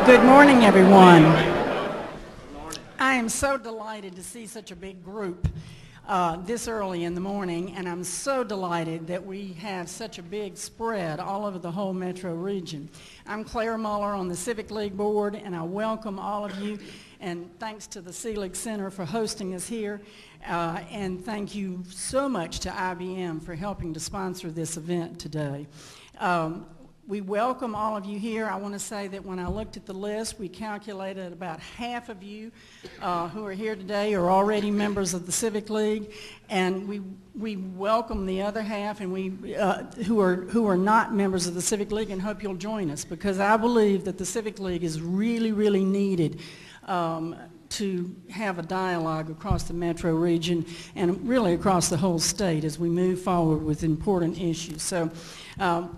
Good morning, everyone. I am so delighted to see such a big group this early in the morning, and I'm so delighted that we have such a big spread all over the whole metro region. I'm Claire Muller on the Civic League board, and I welcome all of you, and thanks to the Civic Center for hosting us here, and thank you so much to IBM for helping to sponsor this event today. We welcome all of you here. I want to say that when I looked at the list, we calculated about half of you who are here today are already members of the Civic League, and we welcome the other half, and who are not members of the Civic League, and hope you'll join us, because I believe that the Civic League is really, really needed to have a dialogue across the metro region and really across the whole state as we move forward with important issues. So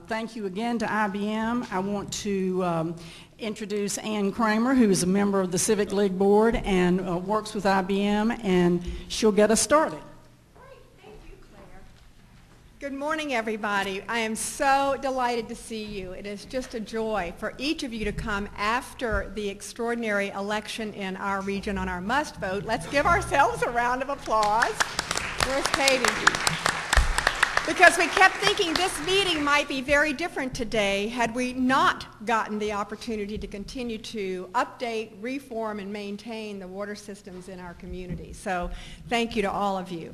thank you again to IBM. I want to introduce Ann Kramer, who is a member of the Civic League board and works with IBM, and she'll get us started. Good morning, everybody. I am so delighted to see you. It is just a joy for each of you to come after the extraordinary election in our region on our must vote. Let's give ourselves a round of applause. Where's Katie? Because we kept thinking this meeting might be very different today had we not gotten the opportunity to continue to update, reform, and maintain the water systems in our community. So thank you to all of you.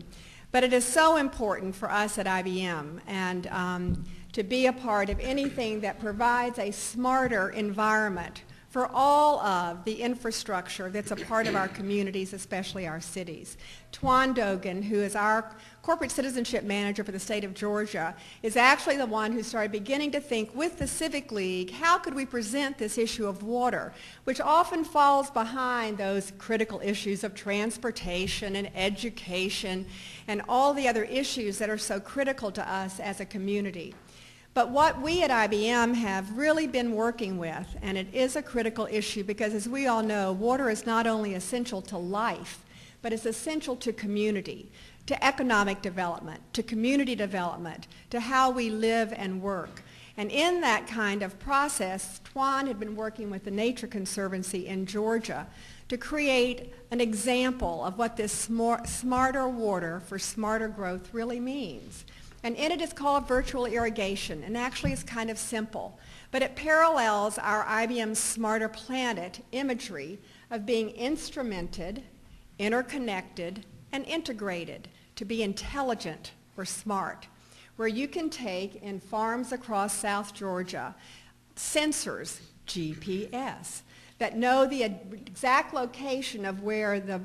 But it is so important for us at IBM and to be a part of anything that provides a smarter environment for all of the infrastructure that's a part of our communities, especially our cities. Twan Dogan, who is our corporate citizenship manager for the state of Georgia, is actually the one who started beginning to think with the Civic League, how could we present this issue of water, which often falls behind those critical issues of transportation and education and all the other issues that are so critical to us as a community. But what we at IBM have really been working with, and it is a critical issue because, as we all know, water is not only essential to life, but it's essential to community, to economic development, to community development, to how we live and work. And in that kind of process, Twan had been working with the Nature Conservancy in Georgia to create an example of what this smarter water for smarter growth really means. And in it is called virtual irrigation, and actually it's kind of simple, but it parallels our IBM Smarter Planet imagery of being instrumented, interconnected, and integrated to be intelligent or smart, where you can take in farms across South Georgia sensors, GPS, that know the exact location of where the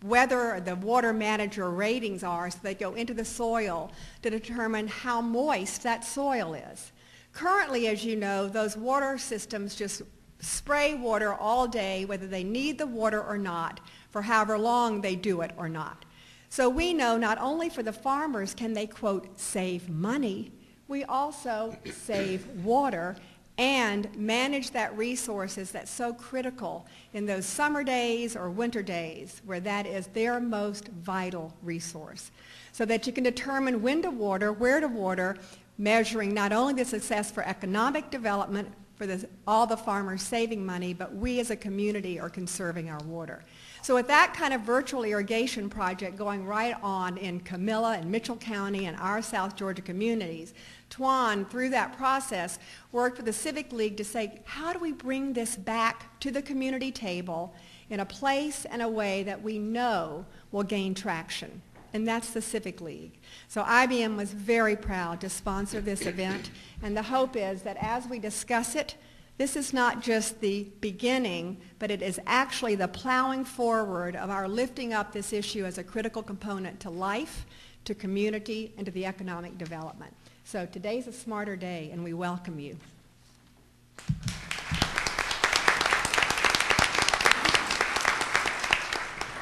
whether the water manager ratings are, so they go into the soil to determine how moist that soil is. Currently, as you know, those water systems just spray water all day, whether they need the water or not, for however long they do it or not. So we know not only for the farmers can they, quote, save money, we also save water and manage that resources that's so critical in those summer days or winter days where that is their most vital resource. So that you can determine when to water, where to water, measuring not only the success for economic development for all the farmers saving money, but we as a community are conserving our water. So with that kind of virtual irrigation project going right on in Camilla and Mitchell County and our South Georgia communities, Twan, through that process, worked with the Civic League to say, how do we bring this back to the community table in a place and a way that we know will gain traction? And that's the Civic League. So IBM was very proud to sponsor this event, and the hope is that as we discuss it, this is not just the beginning, but it is actually the plowing forward of our lifting up this issue as a critical component to life, to community, and to the economic development. So today's a smarter day, and we welcome you.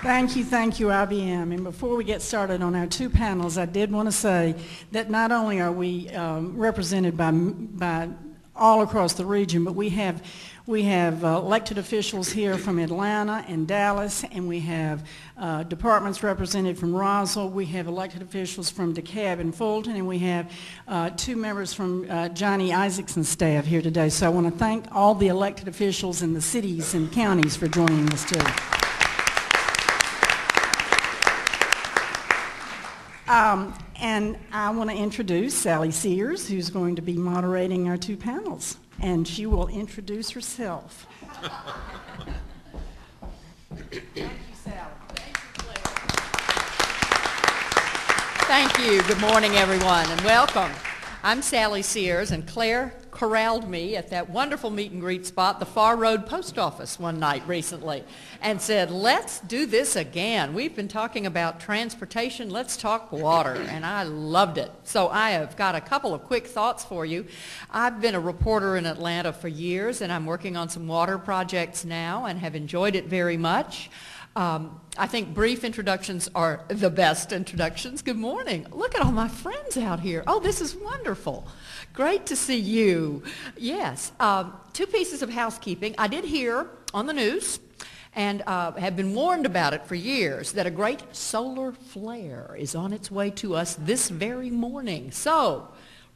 Thank you, IBM. And before we get started on our two panels, I did want to say that not only are we represented by all across the region, but we have elected officials here from Atlanta and Dallas, and we have departments represented from Roswell. We have elected officials from DeKalb and Fulton, and we have 2 members from Johnny Isaacson's staff here today. So I want to thank all the elected officials in the cities and counties for joining us too. And I want to introduce Sally Sears, who's going to be moderating our 2 panels, and she will introduce herself. Thank you, Sally. Thank you, Claire. Thank you. Good morning, everyone, and welcome. I'm Sally Sears, and Claire corralled me at that wonderful meet and greet spot, the Far Road Post Office, one night recently, and said, let's do this again. We've been talking about transportation. Let's talk water, and I loved it. So I have got a couple of quick thoughts for you. I've been a reporter in Atlanta for years, and I'm working on some water projects now and have enjoyed it very much. I think brief introductions are the best introductions. Good morning. Look at all my friends out here. Oh, this is wonderful. Great to see you. Yes, 2 pieces of housekeeping. I did hear on the news and have been warned about it for years that a great solar flare is on its way to us this very morning. So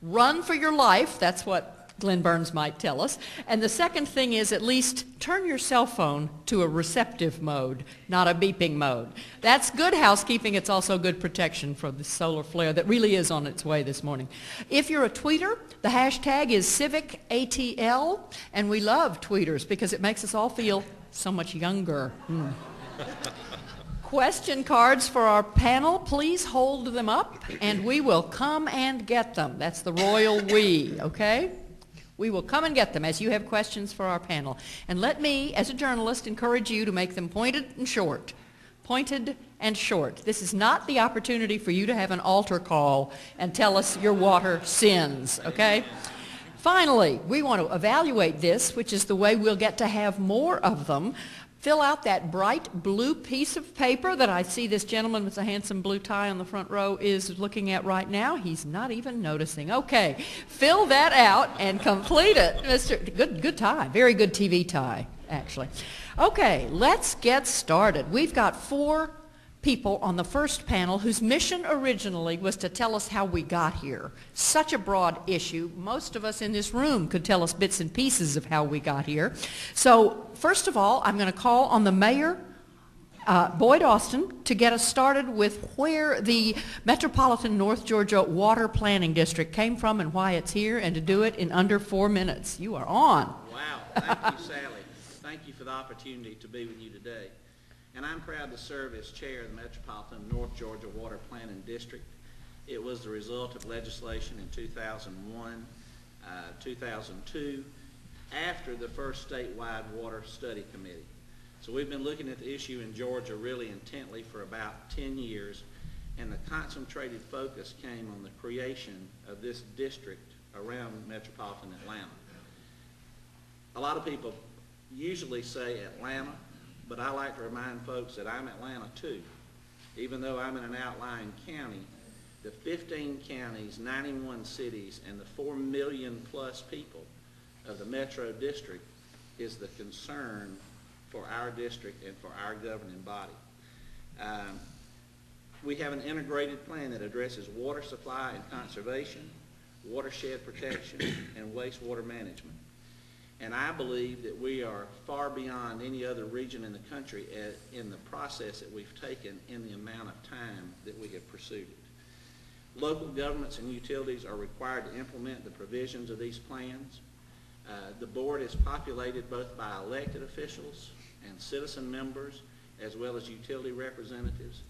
run for your life. That's what Glenn Burns might tell us. And the second thing is at least turn your cell phone to a receptive mode, not a beeping mode. That's good housekeeping. It's also good protection for the solar flare that really is on its way this morning. If you're a tweeter, the hashtag is CivicATL, and we love tweeters because it makes us all feel so much younger. Question cards for our panel. Please hold them up, and we will come and get them. That's the royal we, okay? We will come and get them as you have questions for our panel. And let me, as a journalist, encourage you to make them pointed and short. Pointed and short. This is not the opportunity for you to have an altar call and tell us your water sins, okay? Finally, we want to evaluate this, which is the way we'll get to have more of them. Fill out that bright blue piece of paper that I see this gentleman with a handsome blue tie on the front row is looking at right now. He's not even noticing. Okay, fill that out and complete it. Good tie. Very good TV tie, actually. Okay, let's get started. We've got 4 people on the first panel whose mission originally was to tell us how we got here. Such a broad issue. Most of us in this room could tell us bits and pieces of how we got here. So first of all, I'm going to call on the mayor, Boyd Austin, to get us started with where the Metropolitan North Georgia Water Planning District came from and why it's here, and to do it in under 4 minutes. You are on. Wow. Thank you, Sally. Thank you for the opportunity to be with you today. And I'm proud to serve as chair of the Metropolitan North Georgia Water Planning District. It was the result of legislation in 2001, 2002, after the first statewide water study committee. So we've been looking at the issue in Georgia really intently for about 10 years, and the concentrated focus came on the creation of this district around metropolitan Atlanta. A lot of people usually say Atlanta, but I like to remind folks that I'm Atlanta too. Even though I'm in an outlying county, the 15 counties, 91 cities, and the 4 million plus people of the Metro District is the concern for our district and for our governing body. We have an integrated plan that addresses water supply and conservation, watershed protection, and wastewater management. And I believe that we are far beyond any other region in the country in the process that we've taken in the amount of time that we have pursued it. Local governments and utilities are required to implement the provisions of these plans. The board is populated both by elected officials and citizen members, as well as utility representatives.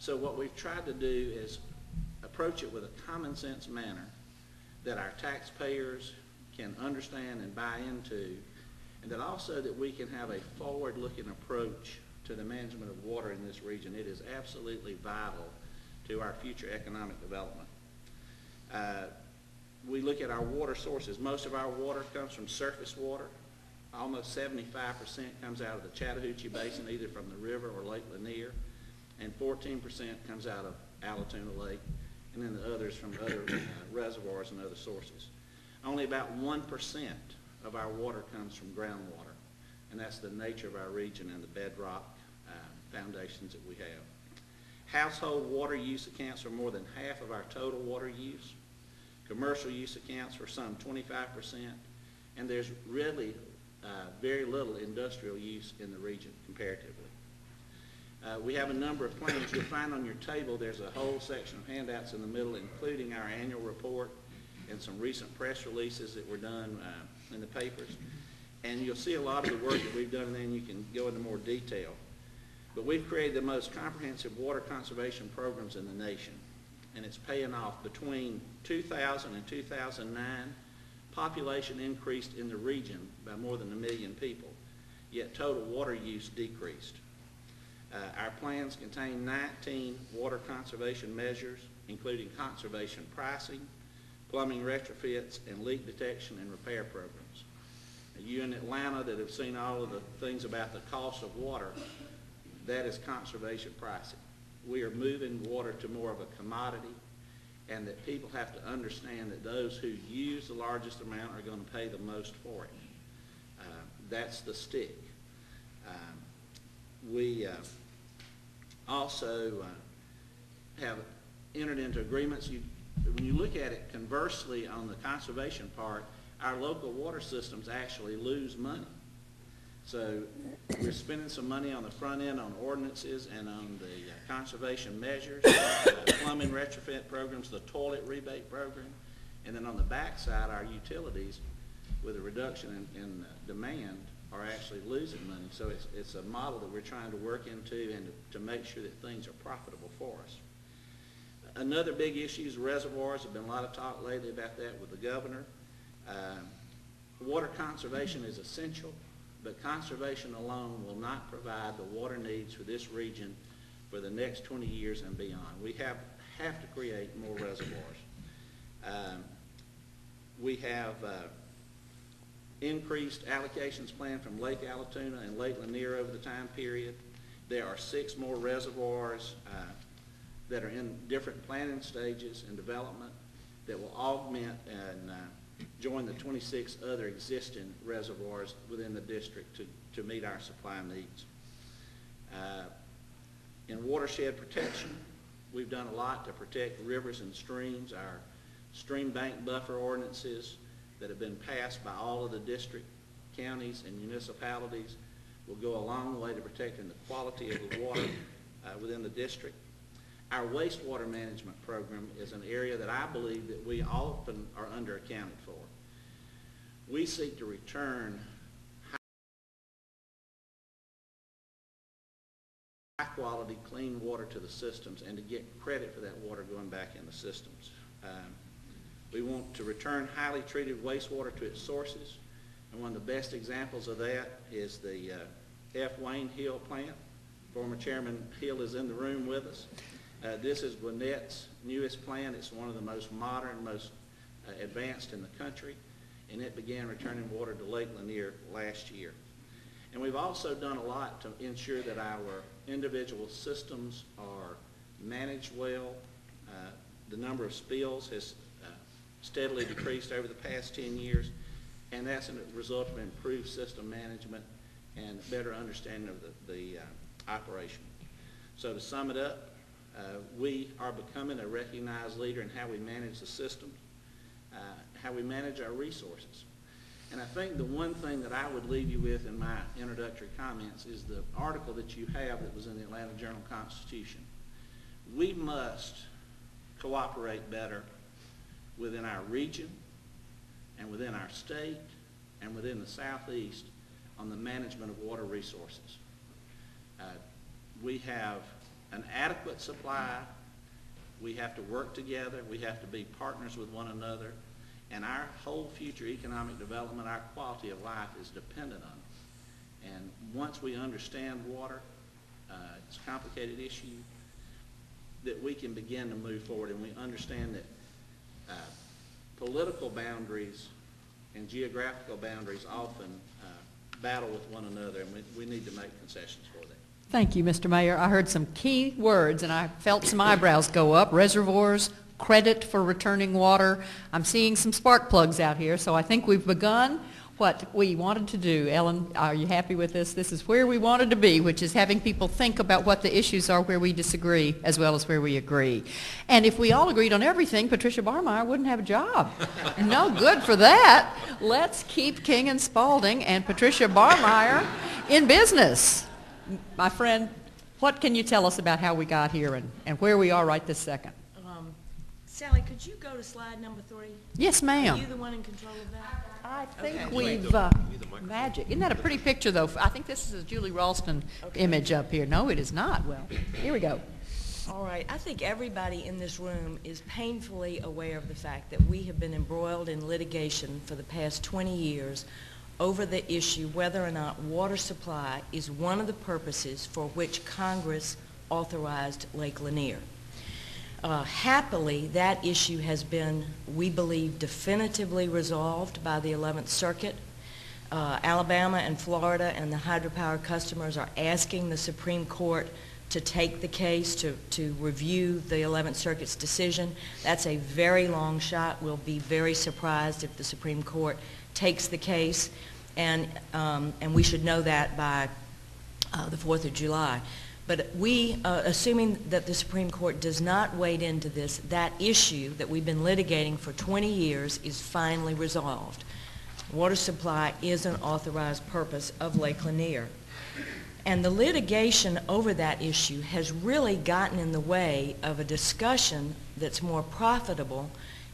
So what we've tried to do is approach it with a common sense manner that our taxpayers can understand and buy into, and that also that we can have a forward-looking approach to the management of water in this region. It is absolutely vital to our future economic development. We look at our water sources. Most of our water comes from surface water. Almost 75% comes out of the Chattahoochee Basin, either from the river or Lake Lanier, and 14% comes out of Allatoona Lake, and then the others from other reservoirs and other sources. Only about 1% of our water comes from groundwater, and that's the nature of our region and the bedrock foundations that we have. Household water use accounts for more than half of our total water use. Commercial use accounts for some 25%, and there's really very little industrial use in the region comparatively. We have a number of plans. You'll find on your table there's a whole section of handouts in the middle, including our annual report and some recent press releases that were done in the papers. And you'll see a lot of the work that we've done, and then you can go into more detail. But we've created the most comprehensive water conservation programs in the nation, and it's paying off. Between 2000 and 2009, population increased in the region by more than 1 million people, yet total water use decreased. Our plans contain 19 water conservation measures, including conservation pricing, plumbing retrofits, and leak detection and repair programs. You in Atlanta that have seen all of the things about the cost of water, that is conservation pricing. We are moving water to more of a commodity, and that people have to understand that those who use the largest amount are going to pay the most for it. That's the stick. We also have entered into agreements. When you look at it conversely on the conservation part, our local water systems actually lose money. So we're spending some money on the front end on ordinances and on the conservation measures, plumbing retrofit programs, the toilet rebate program, and then on the back side, our utilities, with a reduction in demand, are actually losing money. So it's a model that we're trying to work into and to make sure that things are profitable for us. Another big issue is reservoirs. There's been a lot of talk lately about that with the governor. Water conservation is essential, but conservation alone will not provide the water needs for this region for the next 20 years and beyond. We have to create more reservoirs. We have increased allocations planned from Lake Allatoona and Lake Lanier over the time period. There are 6 more reservoirs that are in different planning stages and development that will augment and join the 26 other existing reservoirs within the district to meet our supply needs. In watershed protection, we've done a lot to protect rivers and streams. Our stream bank buffer ordinances that have been passed by all of the district, counties, and municipalities will go a long way to protecting the quality of the water within the district. Our wastewater management program is an area that I believe that we often are underaccounted for. We seek to return high-quality, clean water to the systems and to get credit for that water going back in the systems. We want to return highly treated wastewater to its sources, and one of the best examples of that is the F. Wayne Hill plant. Former Chairman Hill is in the room with us. This is Gwinnett's newest plant. It's one of the most modern, most advanced in the country, and it began returning water to Lake Lanier last year. And we've also done a lot to ensure that our individual systems are managed well. The number of spills has steadily decreased over the past 10 years, and that's a result of improved system management and better understanding of the operation. So to sum it up, we are becoming a recognized leader in how we manage the system, how we manage our resources. And I think the one thing that I would leave you with in my introductory comments is the article that you have that was in the Atlanta Journal-Constitution. We must cooperate better within our region and within our state and within the Southeast on the management of water resources. We have an adequate supply. We have to work together. We have to be partners with one another. And our whole future economic development, our quality of life is dependent on it. And once we understand water, it's a complicated issue, that we can begin to move forward, and we understand that political boundaries and geographical boundaries often battle with one another, and we need to make concessions for that. Thank you, Mr. Mayor. I heard some key words, and I felt some eyebrows go up: reservoirs, credit for returning water. I'm seeing some spark plugs out here, so I think we've begun what we wanted to do. Ellen, are you happy with this? This is where we wanted to be, which is having people think about what the issues are where we disagree as well as where we agree. And if we all agreed on everything, Patricia Barmeyer wouldn't have a job. No good for that. Let's keep King and Spalding and Patricia Barmeyer in business. My friend, what can you tell us about how we got here and where we are right this second? Sally, could you go to slide number 3? Yes, Are ma'am. you the one in control of that? I think Okay. we've, magic. Isn't that a pretty picture, though? I think this is a Julie Ralston image up here. No, it is not. Well, here we go. All right. I think everybody in this room is painfully aware of the fact that we have been embroiled in litigation for the past 20 years over the issue whether or not water supply is one of the purposes for which Congress authorized Lake Lanier. Happily, that issue has been, we believe, definitively resolved by the 11th Circuit. Alabama and Florida and the hydropower customers are asking the Supreme Court to take the case to review the 11th Circuit's decision. That's a very long shot. We'll be very surprised if the Supreme Court takes the case, and we should know that by the 4th of July. But we, assuming that the Supreme Court does not wade into this, that issue that we've been litigating for 20 years is finally resolved. Water supply is an authorized purpose of Lake Lanier. And the litigation over that issue has really gotten in the way of a discussion that's more profitable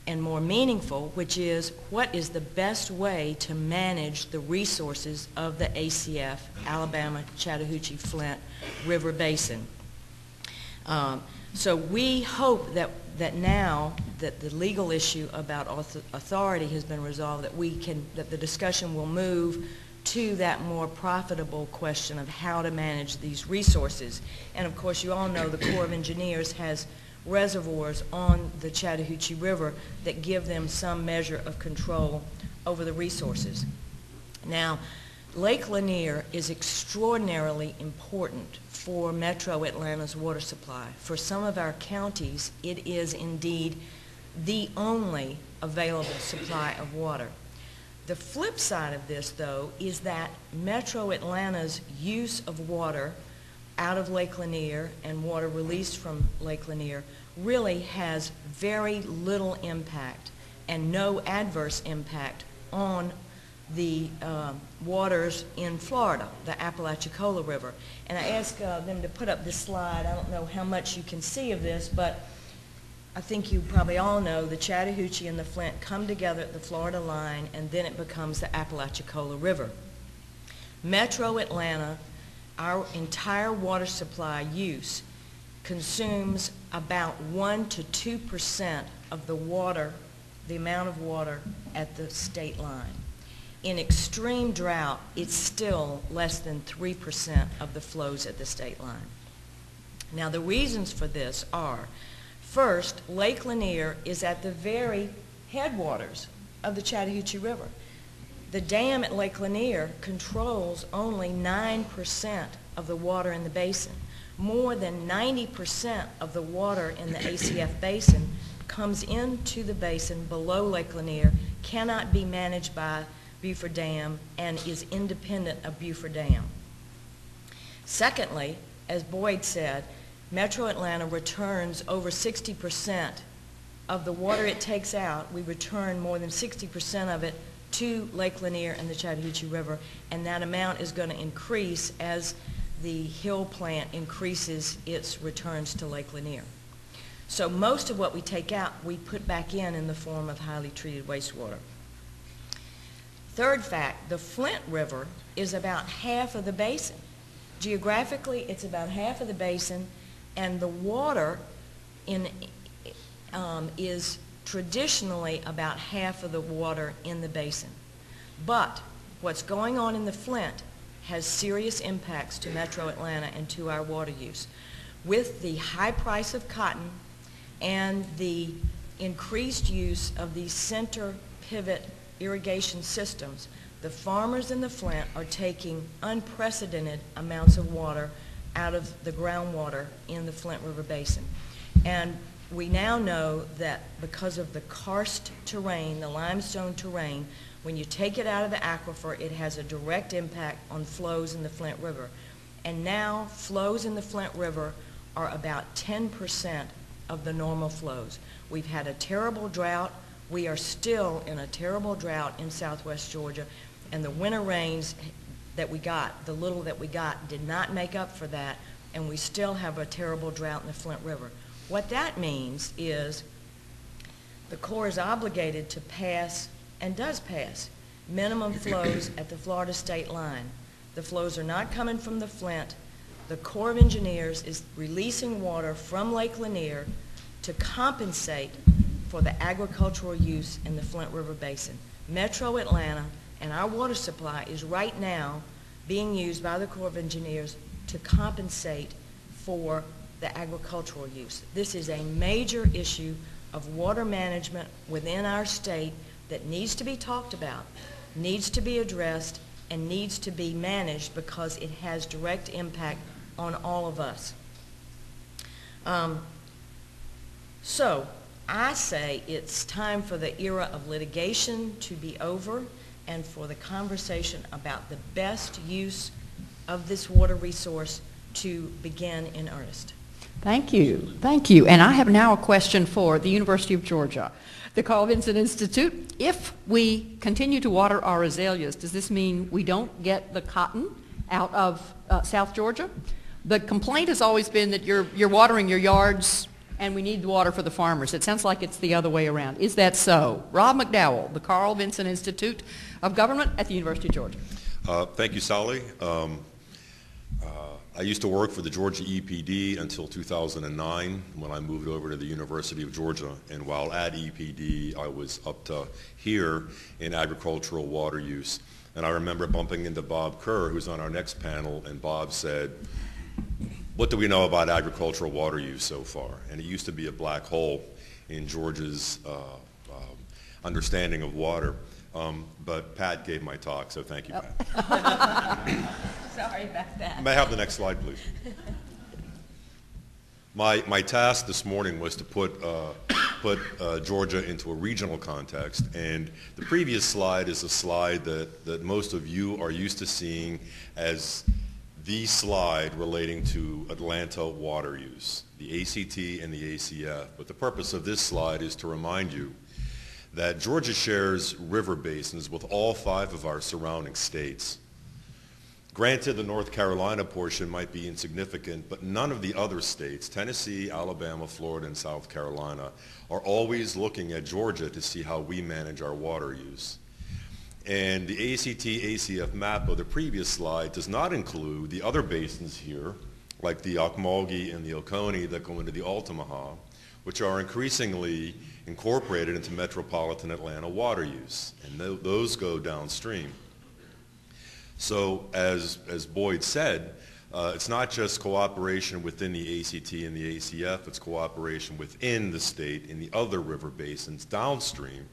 and more meaningful, which is what is the best way to manage the resources of the ACF, Alabama, Chattahoochee, Flint River Basin. So we hope that now that the legal issue about authority has been resolved, that the discussion will move to that more profitable question of how to manage these resources. And of course, you all know the Corps of Engineers has reservoirs on the Chattahoochee River that give them some measure of control over the resources. Now, Lake Lanier is extraordinarily important for Metro Atlanta's water supply. For some of our counties, it is indeed the only available supply of water. The flip side of this, though, is that Metro Atlanta's use of water out of Lake Lanier and water released from Lake Lanier really has very little impact and no adverse impact on the waters in Florida, the Apalachicola River. And I asked them to put up this slide. I don't know how much you can see of this, but I think you probably all know the Chattahoochee and the Flint come together at the Florida line, and then it becomes the Apalachicola River. Metro Atlanta, our entire water supply use consumes about 1 to 2% of the water, the amount of water at the state line. In extreme drought, it's still less than 3% of the flows at the state line. Now, the reasons for this are, first, Lake Lanier is at the very headwaters of the Chattahoochee River. The dam at Lake Lanier controls only 9% of the water in the basin. More than 90% of the water in the ACF basin comes into the basin below Lake Lanier, cannot be managed by Beaufort Dam, and is independent of Beaufort Dam. Secondly, as Boyd said, Metro Atlanta returns over 60% of the water it takes out. We return more than 60% of it to Lake Lanier and the Chattahoochee River, and that amount is going to increase as the Hill plant increases its returns to Lake Lanier. So most of what we take out, we put back in the form of highly treated wastewater. Third fact, the Flint River is about half of the basin. Geographically, it's about half of the basin, and the water is traditionally about half of the water in the basin. But what's going on in the Flint has serious impacts to Metro Atlanta and to our water use. With the high price of cotton and the increased use of these center pivot irrigation systems, the farmers in the Flint are taking unprecedented amounts of water out of the groundwater in the Flint River Basin. And We now know that because of the karst terrain, the limestone terrain, when you take it out of the aquifer, it has a direct impact on flows in the Flint River. And now flows in the Flint River are about 10% of the normal flows. We've had a terrible drought. We are still in a terrible drought in southwest Georgia, and the winter rains that we got, the little that we got, did not make up for that, and we still have a terrible drought in the Flint River. What that means is the Corps is obligated to pass, and does pass, minimum flows at the Florida state line. The flows are not coming from the Flint. The Corps of Engineers is releasing water from Lake Lanier to compensate for the agricultural use in the Flint River Basin. Metro Atlanta and our water supply is right now being used by the Corps of Engineers to compensate for the agricultural use. This is a major issue of water management within our state that needs to be talked about, needs to be addressed, and needs to be managed because it has direct impact on all of us. So I say it's time for the era of litigation to be over and for the conversation about the best use of this water resource to begin in earnest. Thank you. Thank you. And I have now a question for the University of Georgia. The Carl Vinson Institute, if we continue to water our azaleas, does this mean we don't get the cotton out of South Georgia? The complaint has always been that you're watering your yards and we need the water for the farmers. It sounds like it's the other way around. Is that so? Rob McDowell, the Carl Vinson Institute of Government at the University of Georgia. Thank you, Sally. I used to work for the Georgia EPD until 2009 when I moved over to the University of Georgia. And while at EPD, I was up to here in agricultural water use. And I remember bumping into Bob Kerr, who's on our next panel, and Bob said, "What do we know about agricultural water use so far?" And it used to be a black hole in Georgia's understanding of water. But Pat gave my talk, so thank you, Pat. Sorry about that. May I have the next slide, please? My task this morning was to put Georgia into a regional context, and the previous slide is a slide that most of you are used to seeing as the slide relating to Atlanta water use, the ACT and the ACF. But the purpose of this slide is to remind you that Georgia shares river basins with all 5 of our surrounding states. Granted, the North Carolina portion might be insignificant, but none of the other states, Tennessee, Alabama, Florida, and South Carolina, are always looking at Georgia to see how we manage our water use. And the ACT-ACF map of the previous slide does not include the other basins here, like the Ocmulgee and the Oconee that go into the Altamaha, which are increasingly incorporated into metropolitan Atlanta water use, and those go downstream. So as Boyd said, it's not just cooperation within the ACT and the ACF, it's cooperation within the state in the other river basins downstream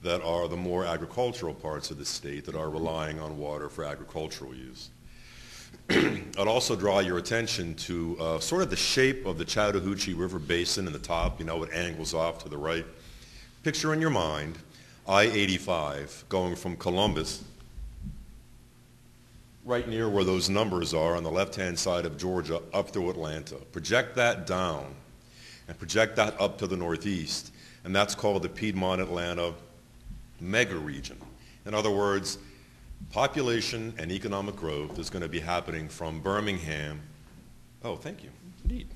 that are the more agricultural parts of the state that are relying on water for agricultural use. I'd also draw your attention to sort of the shape of the Chattahoochee River Basin in the top. You know, it angles off to the right. Picture in your mind I-85 going from Columbus, right near where those numbers are on the left-hand side of Georgia, up through Atlanta. Project that down and project that up to the northeast, and that's called the Piedmont-Atlanta mega region. In other words, population and economic growth is going to be happening from Birmingham. Oh, thank you. Indeed.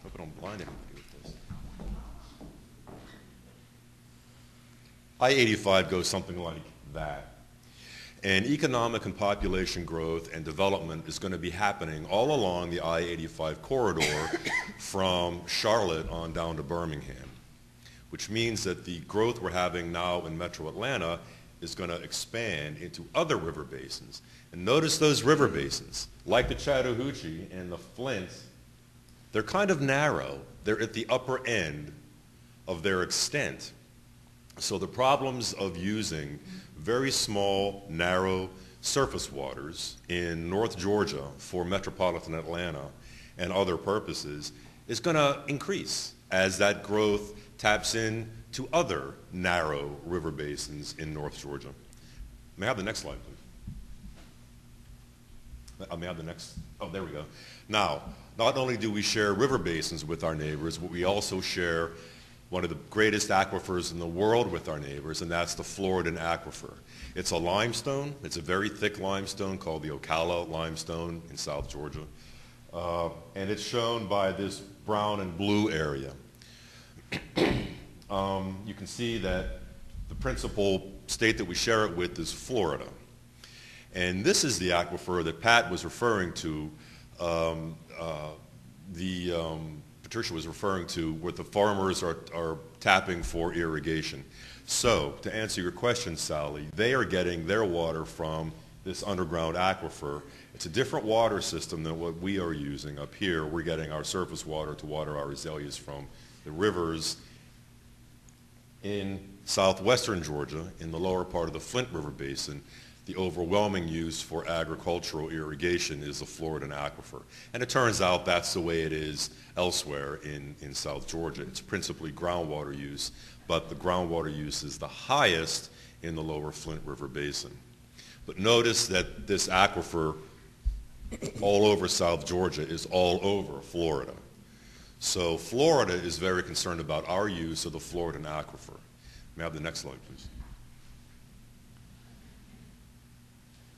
Hope I don't blind anybody with this. I-85 goes something like that. And economic and population growth and development is going to be happening all along the I-85 corridor from Charlotte on down to Birmingham, which means that the growth we're having now in Metro Atlanta is going to expand into other river basins. And notice those river basins, like the Chattahoochee and the Flint, they're kind of narrow. They're at the upper end of their extent. So the problems of using very small, narrow surface waters in North Georgia for metropolitan Atlanta and other purposes is going to increase as that growth taps in to other narrow river basins in North Georgia. May I have the next slide, please? May I have the next? Oh, there we go. Now, not only do we share river basins with our neighbors, but we also share one of the greatest aquifers in the world with our neighbors, and that's the Floridan aquifer. It's a limestone. It's a very thick limestone called the Ocala limestone in South Georgia. And it's shown by this brown and blue area. You can see that the principal state that we share it with is Florida. And this is the aquifer that Pat was referring to, Patricia was referring to, where the farmers are tapping for irrigation. So, to answer your question, Sally, they are getting their water from this underground aquifer. It's a different water system than what we are using up here. We're getting our surface water to water our azaleas from the rivers in southwestern Georgia, in the lower part of the Flint River Basin. The overwhelming use for agricultural irrigation is the Floridan aquifer. And it turns out that's the way it is elsewhere in South Georgia. It's principally groundwater use, but the groundwater use is the highest in the lower Flint River Basin. But notice that this aquifer all over South Georgia is all over Florida. So Florida is very concerned about our use of the Floridan aquifer. May I have the next slide, please?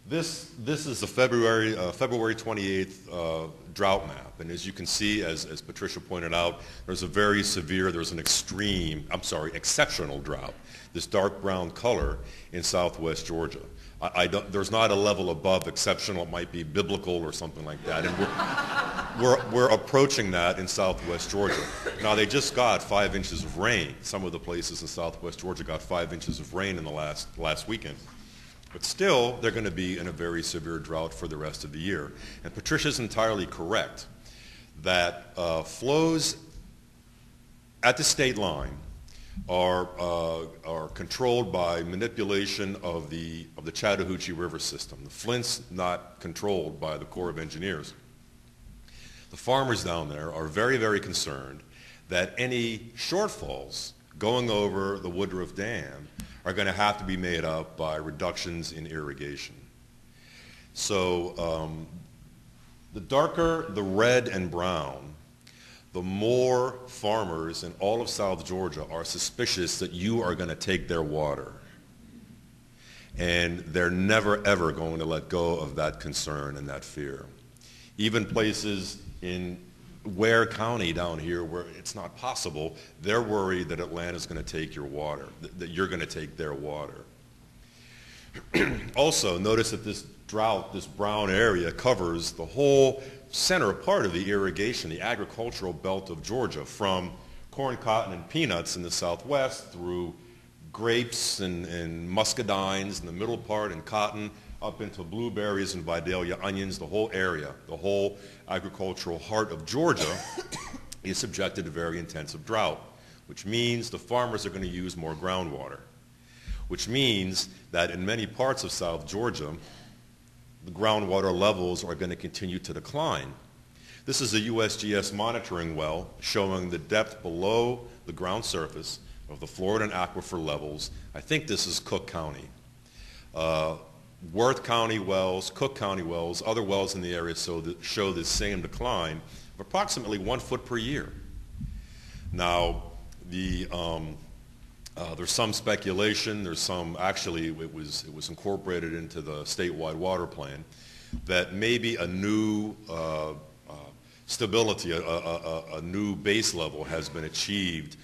This is the February 28th drought map, and as you can see, as Patricia pointed out, there's an exceptional drought, this dark brown color in southwest Georgia. There's not a level above exceptional. It might be biblical or something like that, and we're approaching that in southwest Georgia. Now, they just got 5 inches of rain. Some of the places in southwest Georgia got 5 inches of rain in the last weekend. But still, they're going to be in a very severe drought for the rest of the year. And Patricia's entirely correct that flows at the state line are controlled by manipulation of the Chattahoochee River system. The Flint's not controlled by the Corps of Engineers. The farmers down there are very, very concerned that any shortfalls going over the Woodruff Dam are going to have to be made up by reductions in irrigation. So the darker the red and brown, the more farmers in all of South Georgia are suspicious that you are going to take their water. And they're never, ever going to let go of that concern and that fear. Even places in Ware County down here where it's not possible, they're worried that Atlanta's going to take your water, that you're going to take their water. Also, notice that this drought, this brown area, covers the whole center part of the irrigation, the agricultural belt of Georgia, from corn, cotton, and peanuts in the southwest through grapes and muscadines in the middle part and cotton, up into blueberries and Vidalia onions. The whole area, the whole agricultural heart of Georgia is subjected to very intensive drought, which means the farmers are going to use more groundwater, which means that in many parts of South Georgia, the groundwater levels are going to continue to decline. This is a USGS monitoring well showing the depth below the ground surface of the Floridan aquifer levels. I think this is Cook County. Worth County wells, Cook County wells, other wells in the area show this same decline of approximately 1 foot per year. Now, there's some speculation, actually it was incorporated into the statewide water plan, that maybe a new stability, a new base level has been achieved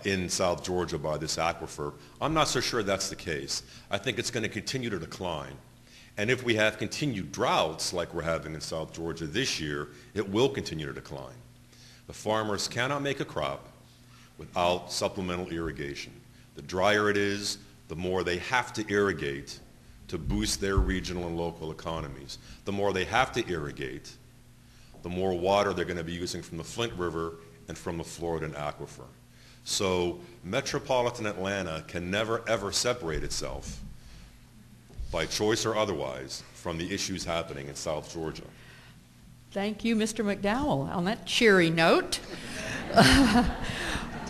in South Georgia by this aquifer. I'm not so sure that's the case. I think it's going to continue to decline. And if we have continued droughts like we're having in South Georgia this year, it will continue to decline. The farmers cannot make a crop without supplemental irrigation. The drier it is, the more they have to irrigate to boost their regional and local economies. The more they have to irrigate, the more water they're going to be using from the Flint River and from the Floridan aquifer. So metropolitan Atlanta can never, ever separate itself, by choice or otherwise, from the issues happening in South Georgia. Thank you, Mr. McDowell. On that cheery note,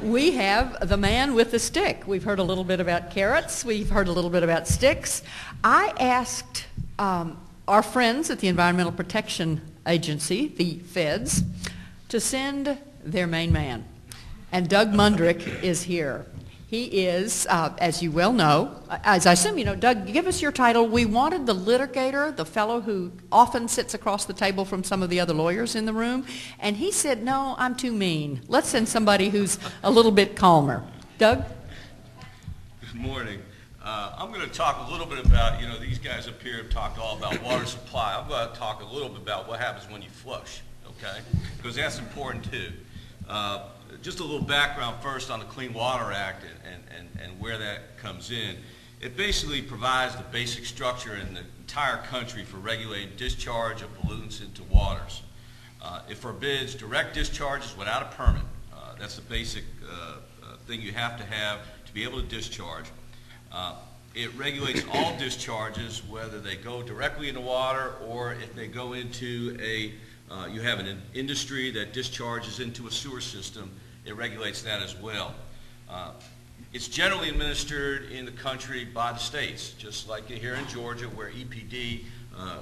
we have the man with the stick. We've heard a little bit about carrots. We've heard a little bit about sticks. I asked our friends at the Environmental Protection Agency, the feds, to send their main man. And Doug Mundrick is here. He is, as you well know, as I assume you know, Doug, give us your title. We wanted the litigator, the fellow who often sits across the table from some of the other lawyers in the room, and he said, no, I'm too mean. Let's send somebody who's a little bit calmer. Doug? Good morning. I'm going to talk a little bit about, these guys up here have talked all about water supply. I'm going to talk a little bit about what happens when you flush, okay? Because that's important too. Just a little background first on the Clean Water Act and where that comes in. It basically provides the basic structure in the entire country for regulating discharge of pollutants into waters. It forbids direct discharges without a permit. That's the basic thing you have to be able to discharge. It regulates all discharges, whether they go directly into water or if they go into you have an industry that discharges into a sewer system. It regulates that as well. It's generally administered in the country by the states, just like here in Georgia where EPD,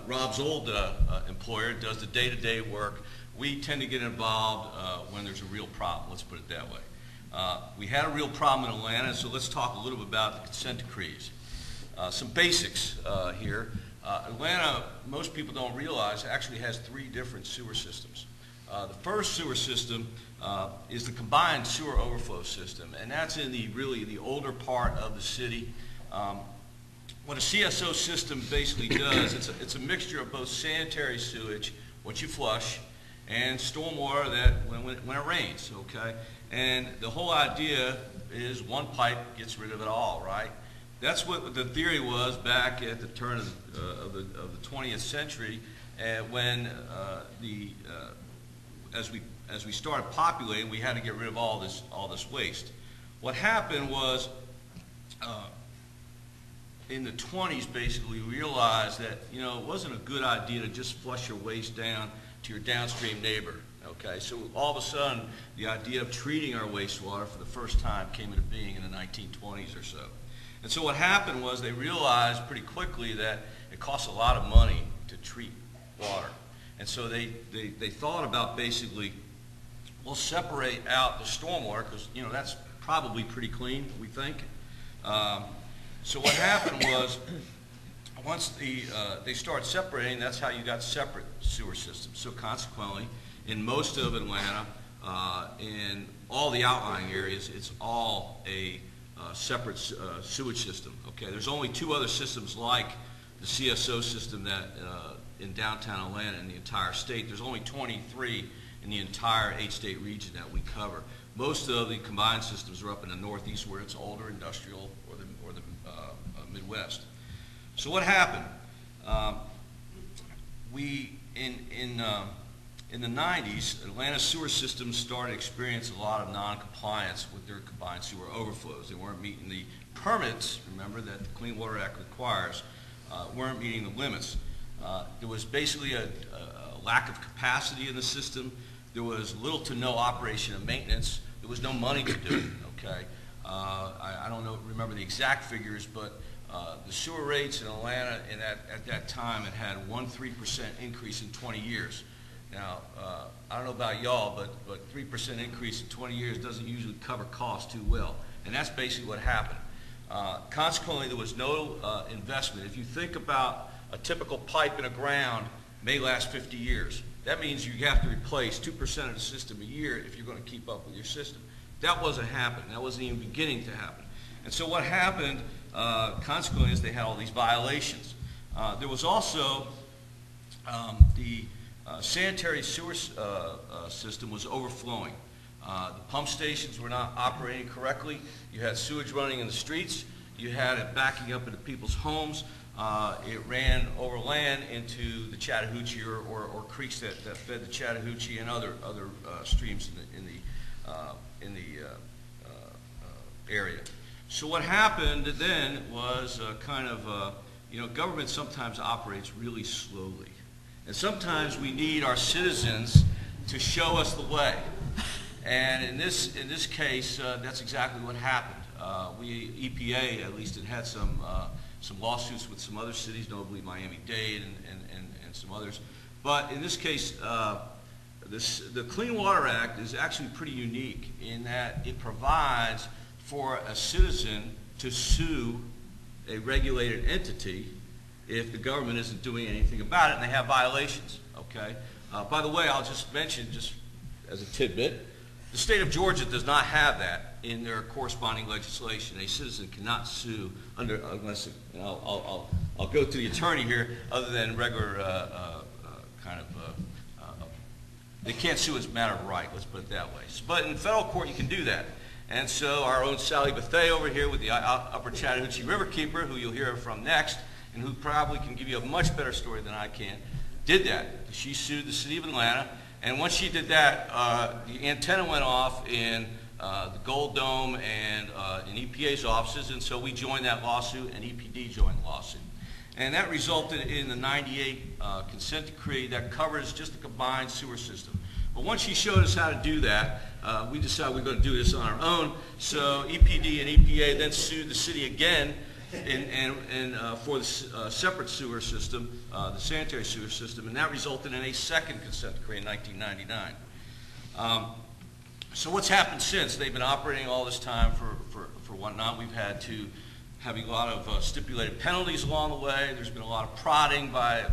Rob's old employer, does the day-to-day work. We tend to get involved when there's a real problem, let's put it that way. We had a real problem in Atlanta, so let's talk a little bit about the consent decrees. Some basics here. Atlanta, most people don't realize, actually has 3 different sewer systems. The first sewer system is the combined sewer overflow system, and that's in the older part of the city. What a CSO system basically does, it's a mixture of both sanitary sewage, what you flush, and stormwater that when it rains, okay? And the whole idea is one pipe gets rid of it all, right? That's what the theory was back at the turn of the 20th century, when as we started populating, we had to get rid of all this waste. What happened was, in the 20s, basically, we realized that it wasn't a good idea to just flush your waste down to your downstream neighbor. Okay, so all of a sudden, the idea of treating our wastewater for the first time came into being in the 1920s or so. And so what happened was they realized pretty quickly that it costs a lot of money to treat water. And so they thought about basically, we'll separate out the stormwater because that's probably pretty clean, we think. So what happened was, once they start separating, that's how you got separate sewer systems. So consequently, in most of Atlanta, in all the outlying areas, it's all a separate sewage system. Okay, there's only 2 other systems like the CSO system that in downtown Atlanta in the entire state. There's only 23 in the entire 8-state region that we cover. Most of the combined systems are up in the Northeast where it's older industrial or the Midwest. So what happened? In the 90s, Atlanta's sewer systems started to experience a lot of non-compliance with their combined sewer overflows. They weren't meeting the permits, remember, that the Clean Water Act requires, weren't meeting the limits. There was basically a lack of capacity in the system. There was little to no operation and maintenance. There was no money to do it, okay? I don't remember the exact figures, but the sewer rates in Atlanta at that time had 1.3% increase in 20 years. Now, I don't know about y'all, but 3% increase in 20 years doesn't usually cover costs too well. And that's basically what happened. Consequently, there was no investment. If you think about a typical pipe in the ground may last 50 years. That means you have to replace 2% of the system a year if you're going to keep up with your system. That wasn't happening. That wasn't even beginning to happen. And so what happened, consequently, is they had all these violations. There was also the sanitary sewer system was overflowing. The pump stations were not operating correctly. You had sewage running in the streets. You had it backing up into people's homes. It ran over land into the Chattahoochee or creeks that fed the Chattahoochee and other streams in the area. So what happened then was government sometimes operates really slowly. And sometimes we need our citizens to show us the way. And in this case, that's exactly what happened. EPA, at least, had some lawsuits with some other cities, notably Miami-Dade and some others. But in this case, the Clean Water Act is actually pretty unique in that it provides for a citizen to sue a regulated entity if the government isn't doing anything about it and they have violations, okay? By the way, I'll just mention, just as a tidbit, the state of Georgia does not have that in their corresponding legislation. A citizen cannot sue unless, and I'll go to the attorney here, other than regular they can't sue as a matter of right, let's put it that way. But in federal court, you can do that. And so our own Sally Bethay over here with the Upper Chattahoochee Riverkeeper, who you'll hear from next, and who probably can give you a much better story than I can, did that. She sued the city of Atlanta, and once she did that, the antenna went off in the Gold Dome and in EPA's offices, and so we joined that lawsuit, and EPD joined the lawsuit. And that resulted in the 98 consent decree that covers just the combined sewer system. But once she showed us how to do that, we decided we were going to do this on our own. So EPD and EPA then sued the city again for the separate sewer system, the sanitary sewer system, and that resulted in a second consent decree in 1999. So what's happened since? They've been operating all this time for whatnot. We've had to having a lot of stipulated penalties along the way. There's been a lot of prodding by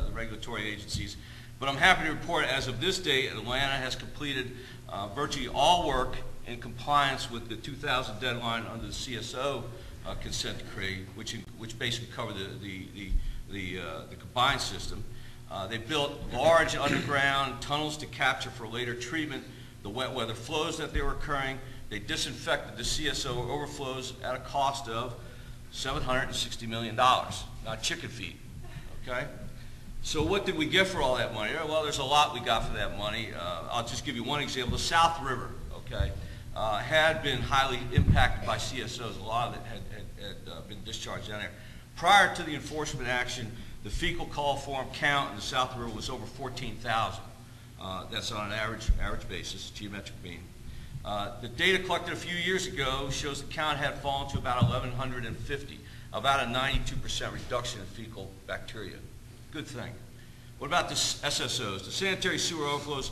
the regulatory agencies. But I'm happy to report, as of this date, Atlanta has completed virtually all work in compliance with the 2000 deadline under the CSO consent decree, which basically covered the combined system. They built large underground tunnels to capture for later treatment the wet weather flows that they were occurring. They disinfected the CSO overflows at a cost of $760 million, not chicken feed, okay? So what did we get for all that money? Well, there's a lot we got for that money. I'll just give you one example. The South River, okay, had been highly impacted by CSOs. A lot of it had been discharged down there. Prior to the enforcement action, the fecal coliform count in the South River was over 14,000. That's on an average basis, geometric mean. The data collected a few years ago shows the count had fallen to about 1,150, about a 92% reduction in fecal bacteria. Good thing. What about the SSOs? The sanitary sewer overflows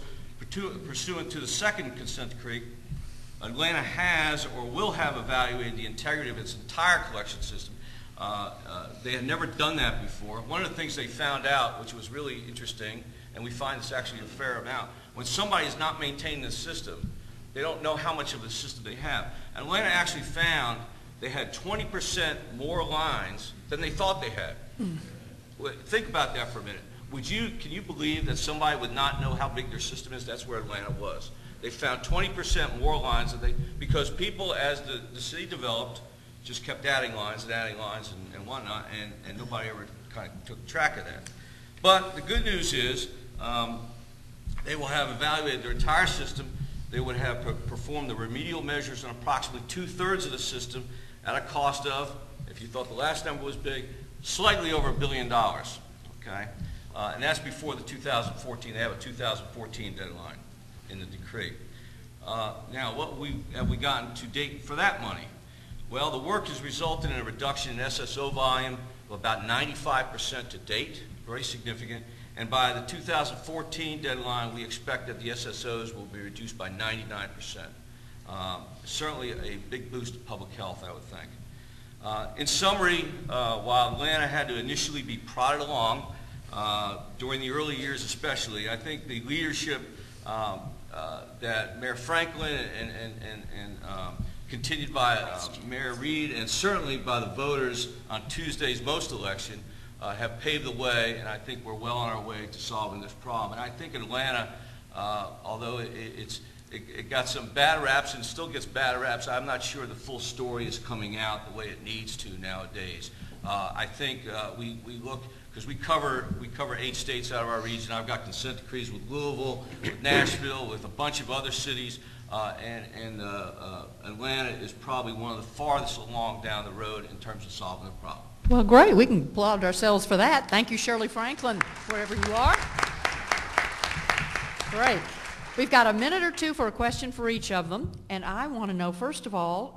pursuant to the second consent decree, Atlanta has or will have evaluated the integrity of its entire collection system. They had never done that before. One of the things they found out, which was really interesting, and we find this actually a fair amount, when somebody is not maintaining the system, they don't know how much of the system they have. Atlanta actually found they had 20% more lines than they thought they had. Think about that for a minute. Can you believe that somebody would not know how big their system is? That's where Atlanta was. They found 20% more lines because people, as the city developed, just kept adding lines and whatnot, and nobody ever kind of took track of that. But the good news is they will have evaluated their entire system. They would have performed the remedial measures on approximately 2/3 of the system at a cost of, if you thought the last number was big, slightly over $1 billion, okay? And that's before the 2014, they have a 2014 deadline in the decree. Now, what have we gotten to date for that money? Well, the work has resulted in a reduction in SSO volume of about 95% to date, very significant. And by the 2014 deadline, we expect that the SSOs will be reduced by 99%. Certainly a big boost to public health, I would think. In summary, while Atlanta had to initially be prodded along, during the early years especially, I think the leadership that Mayor Franklin and continued by Mayor Reed and certainly by the voters on Tuesday's most election have paved the way, and I think we're well on our way to solving this problem. And I think in Atlanta, although it got some bad raps and still gets bad raps, I'm not sure the full story is coming out the way it needs to nowadays. I think we look, because we cover 8 states out of our region. I've got consent decrees with Louisville, with Nashville, with a bunch of other cities, and Atlanta is probably one of the farthest along down the road in terms of solving the problem. Well, great. We can applaud ourselves for that. Thank you, Shirley Franklin, wherever you are. Great. We've got a minute or two for a question for each of them, and I want to know, first of all,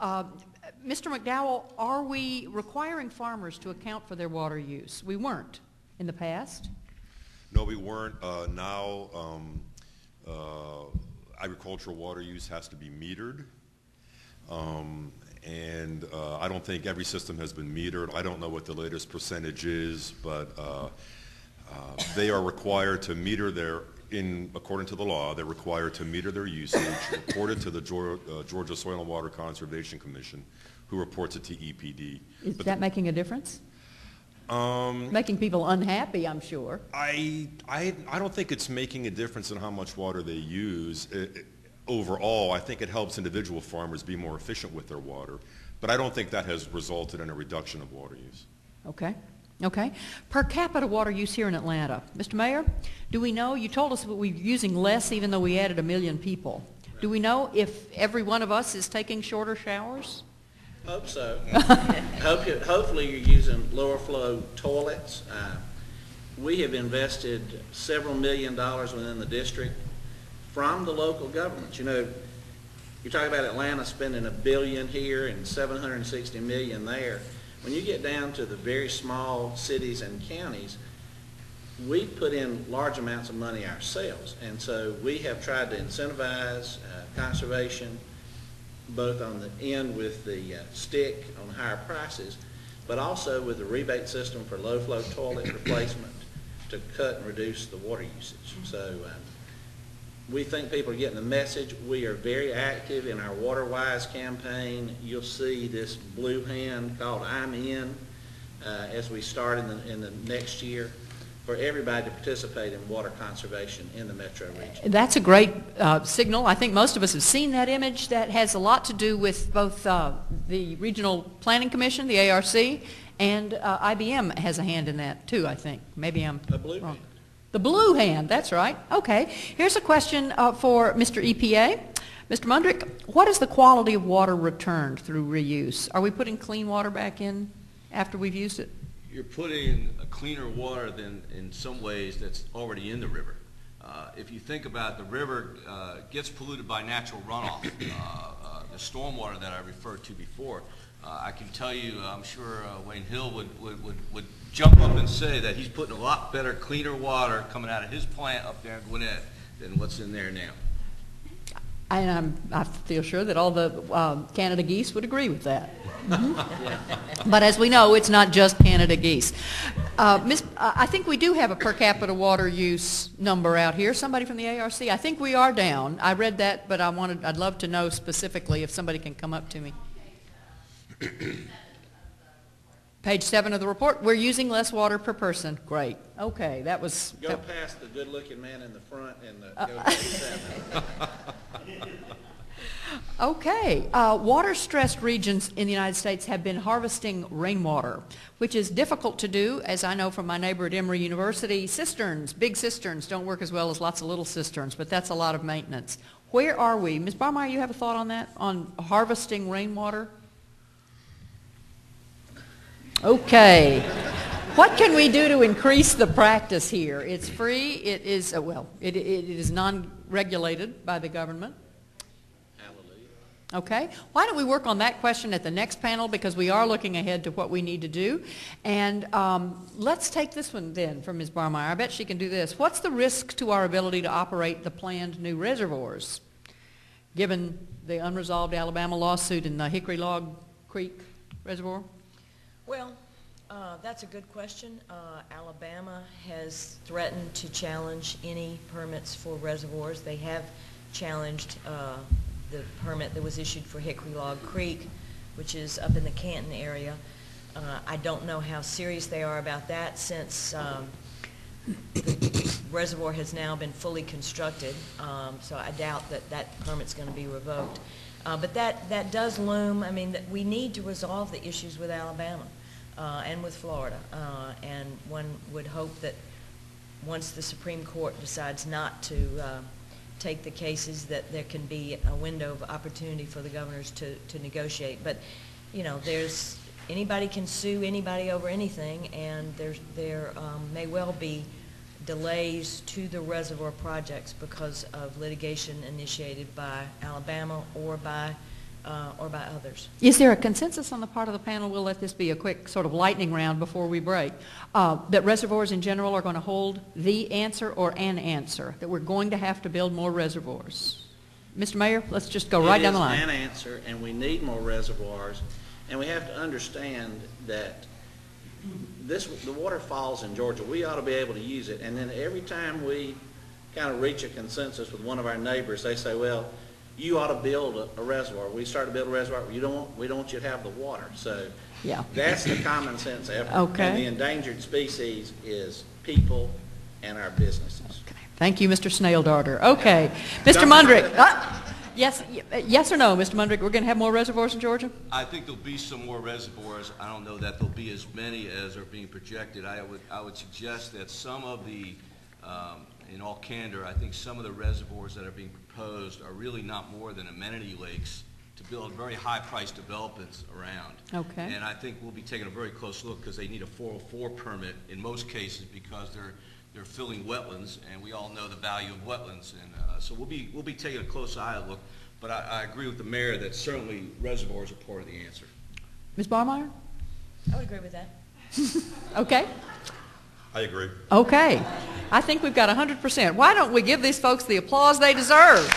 Mr. McDowell, are we requiring farmers to account for their water use? We weren't in the past. No, we weren't. Now, agricultural water use has to be metered. And I don't think every system has been metered. I don't know what the latest percentage is, but they are required to meter according to the law, they're required to meter their usage, report it to the Georgia Soil and Water Conservation Commission, who reports it to EPD. Is that making a difference? Making people unhappy, I'm sure. I don't think it's making a difference in how much water they use. Overall, I think it helps individual farmers be more efficient with their water, but I don't think that has resulted in a reduction of water use. Okay. Okay. Per capita water use here in Atlanta. Mr. Mayor, do we know, you told us that we're using less even though we added 1 million people. Do we know if every one of us is taking shorter showers? Hope so. Hopefully you're using lower flow toilets. We have invested several $1 million within the district from the local governments. You know, you're talking about Atlanta spending $1 billion here and $760 million there. When you get down to the very small cities and counties, we put in large amounts of money ourselves, and so we have tried to incentivize conservation, both on the end with the stick on higher prices, but also with the rebate system for low flow toilet replacement to cut and reduce the water usage. So we think people are getting the message. We are very active in our WaterWise campaign. You'll see this blue hand called I'm In as we start in the next year for everybody to participate in water conservation in the metro region. That's a great signal. I think most of us have seen that image. That has a lot to do with both the Regional Planning Commission, the ARC, and IBM has a hand in that too, I think. Maybe I'm blue wrong. hand. The blue hand, that's right. Okay. Here's a question for Mr. EPA. Mr. Mundrick, what is the quality of water returned through reuse? Are we putting clean water back in after we've used it? You're putting a cleaner water than in some ways that's already in the river. If you think about it, the river gets polluted by natural runoff, the stormwater that I referred to before. I can tell you, I'm sure Wayne Hill would jump up and say that he's putting a lot better, cleaner water coming out of his plant up there in Gwinnett than what's in there now. And I feel sure that all the Canada geese would agree with that. Mm-hmm. But as we know, it's not just Canada geese. I think we do have a per capita water use number out here. Somebody from the ARC? I think we are down. I read that, but I'd love to know specifically if somebody can come up to me. Page 7 of the report. We're using less water per person. Great. Okay, that was... Go past the good-looking man in the front and go to page 7. Okay. Water-stressed regions in the United States have been harvesting rainwater, which is difficult to do, as I know from my neighbor at Emory University. Cisterns, big cisterns, don't work as well as lots of little cisterns, but that's a lot of maintenance. Where are we? Ms. Barmeyer, you have a thought on that, on harvesting rainwater? Okay. What can we do to increase the practice here? It's free. It is, it is non-regulated by the government. Okay. Why don't we work on that question at the next panel, because we are looking ahead to what we need to do. And let's take this one then from Ms. Barmeyer. I bet she can do this. What's the risk to our ability to operate the planned new reservoirs, given the unresolved Alabama lawsuit in the Hickory Log Creek Reservoir? Well, that's a good question. Alabama has threatened to challenge any permits for reservoirs. They have challenged the permit that was issued for Hickory Log Creek, which is up in the Canton area. I don't know how serious they are about that, since the reservoir has now been fully constructed, so I doubt that that permit's going to be revoked. But that does loom. I mean, we need to resolve the issues with Alabama and with Florida, and one would hope that once the Supreme Court decides not to take the cases, that there can be a window of opportunity for the governors to negotiate. But, you know, there's anybody can sue anybody over anything, and there may well be delays to the reservoir projects because of litigation initiated by Alabama or by others. Is there a consensus on the part of the panel? We'll let this be a quick sort of lightning round before we break. That reservoirs in general are going to hold the answer or an answer, that we're going to have to build more reservoirs. Mr. Mayor, let's just go right down the line. It is an answer, and we need more reservoirs, and we have to understand that the water falls in Georgia. We ought to be able to use it, and then every time we kind of reach a consensus with one of our neighbors, they say, well, you ought to build a reservoir. We start to build a reservoir. We don't want you to have the water. So yeah, that's the common sense effort. Okay. And the endangered species is people and our businesses. Okay. Thank you, Mr. Snail Darter. Okay. Mr. Mundrick. Yes or no, Mr. Mundrick, we're going to have more reservoirs in Georgia? I think there'll be some more reservoirs. I don't know that there'll be as many as are being projected. I would suggest that some of the, in all candor, I think some of the reservoirs that are being proposed are really not more than amenity lakes to build very high-priced developments around. Okay. And I think we'll be taking a very close look because they need a 404 permit in most cases because they're filling wetlands, and we all know the value of wetlands, and so we'll be taking a close eye look. But I agree with the mayor that certainly reservoirs are part of the answer. Ms. Barmeyer? I would agree with that. Okay. I agree. Okay. I think we've got 100%. Why don't we give these folks the applause they deserve?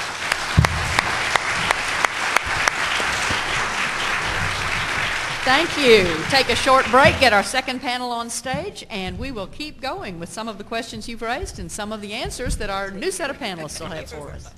Thank you. Take a short break, get our second panel on stage, and we will keep going with some of the questions you've raised and some of the answers that our new set of panelists will have for us.